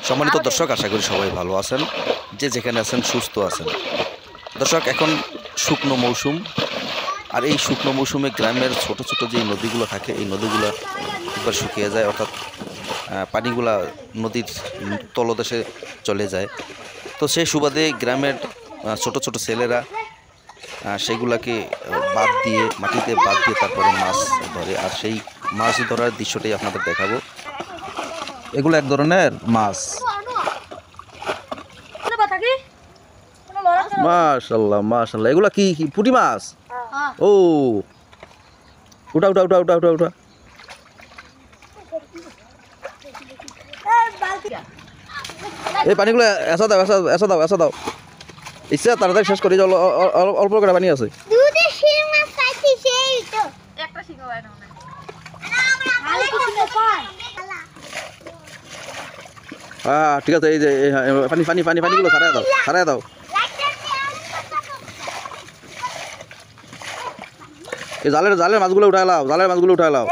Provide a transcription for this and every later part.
সম্মানিত দর্শক, আশা করি সবাই ভালো আছেন, যে যেখানে আছেন সুস্থ আছেন। দর্শক, এখন শুকনো মৌসুম, আর এই শুকনো মৌসুমে গ্রামের ছোট ছোট যে নদীগুলো থাকে এই নদীগুলো একবার শুকিয়ে যায়, অর্থাৎ পানিগুলা নদীর তলদেশে চলে যায়। তো সেই সুবাদে গ্রামের ছোট ছোট ছেলেরা সেইগুলাকে বাদ দিয়ে, মাটিতে বাদ দিয়ে তারপরে মাছ ধরে, আর সেই মাছ ধরার দৃশ্যটাই আপনাদের দেখাবো। এগুলো এক ধরনের মাছ। মাশাআল্লাহ মাশাআল্লাহ, এগুলা কি পুঁটি মাছ? ও উঠা উঠা উঠা উঠা উঠা উঠা। এই পানিগুলো এসা দাও এসা এসা দাও এসা দাও, ইচ্ছা তাড়াতাড়ি শেষ করি, অল্প করে পানি আছে। হ্যাঁ ঠিক আছে, এই যে পানি পানি পানি পানিগুলো ছাড়াই দাও ছাড়াই দাও। এই জালের জালের মাছগুলো উঠাই লাও, জালের মাছগুলো উঠাই লাও।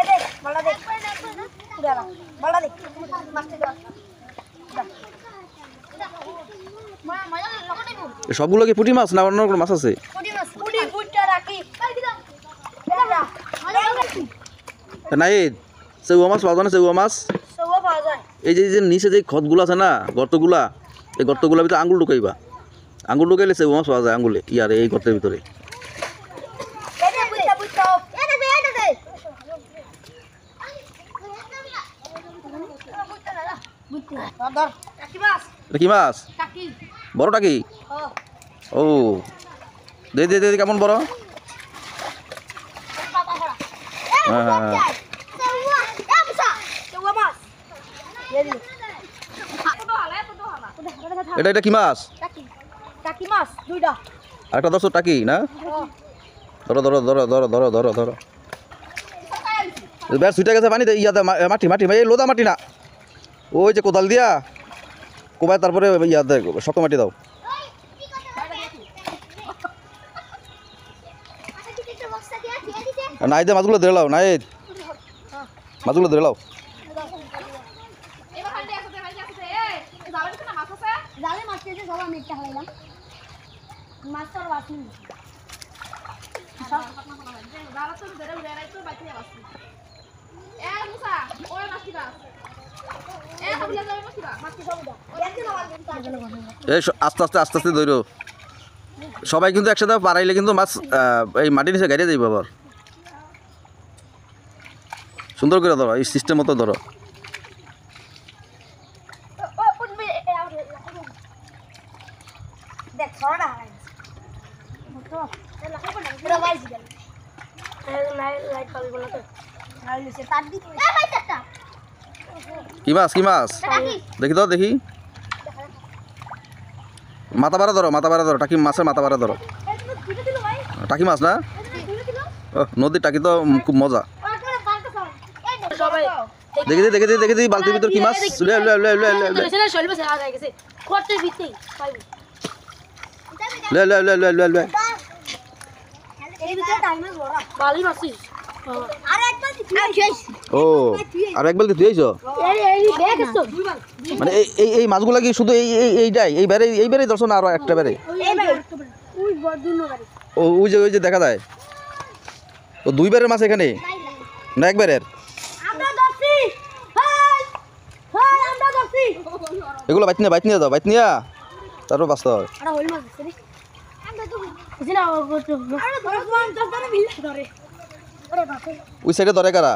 সবগুলো কি পুঁটি মাছ না অন্য কোনো মাছ আছে? নাই চেউয়া মাছ পাওয়া যায় না? চেউয়া মাছ এই যে নিচে যে খতগুলো আছে না, গর্তগুলা, এই গর্তগুলোর ভিতরে আঙুল ঢুকাইবা, আঙুল ঢুকাইলে চেউয়া মাছ পাওয়া যায় আঙুলে, ইয়ার এই গর্তের ভিতরে। কি মাছ? বড় টাকি? ও দে দে দে, কেমন বড়? হ্যাঁ হ্যাঁ, এটা এটা কি মাছ? একটা ধরছো টাকি না? ধরো ধরো ধরো ধরো ধরো ধরো ধরো। বেশ ছুটে গেছে পানিতে, ইয়াতে মাটি মাটি, এই লোদা মাটি না, ওই যে কোদাল দিয়া কোবায় তারপরে ইয়াতে শক্ত মাটি দাও। নাই দে, মাছগুলো ধরে লাও, নাই মাছগুলো ধরে লাও। এই আস্তে আস্তে আস্তে আস্তে ধরো, সবাই কিন্তু একসাথে পারাইলে কিন্তু মাছ এই মাটির নিচে গাড়িয়ে যাইব। আবার সুন্দর করে ধরো, এই সিস্টেম মতো ধরো। কি মাছ? কি মাছ? দেখি তো দেখি, মাথা বাড়া ধরো, মাথা বাড়া ধরো, টাকি মাছের মাথা বাড়া ধরো। টাকি মাছ না? নদীর টাকি তো খুব মজা। দেখি দেখি দেখি দেখি বালতির ভিতর কি মাছ? ও আর এক বালতি ধুয়েছ? মানে এই মাছগুলা কি শুধু এইটাই এইবারেই দর্শন, আরো একটা বারে? ও ওই যে দেখা যায়, ও দুইবারের মাছ এখানে না একবারের? এগুলো বাইত নিয়ে দাও, বাইত নিয়ে তারপর বাঁচতে হয়। ওই সাইডে ধরে কারা?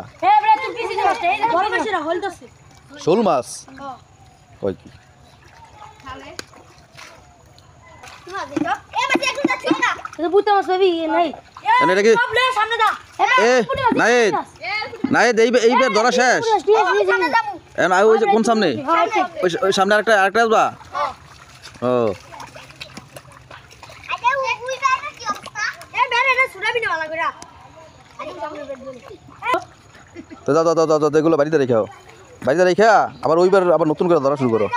শোল মাছ কই কি? এইবার ধরা শেষ। ওই যে কোন সামনে? ওই সামনে আরেকটা আসবা। ও তো দাও দাও দাও দাও, এগুলো বাড়িতে রেখে আবার ওইবার আবার নতুন করে ধরা শুরু করো।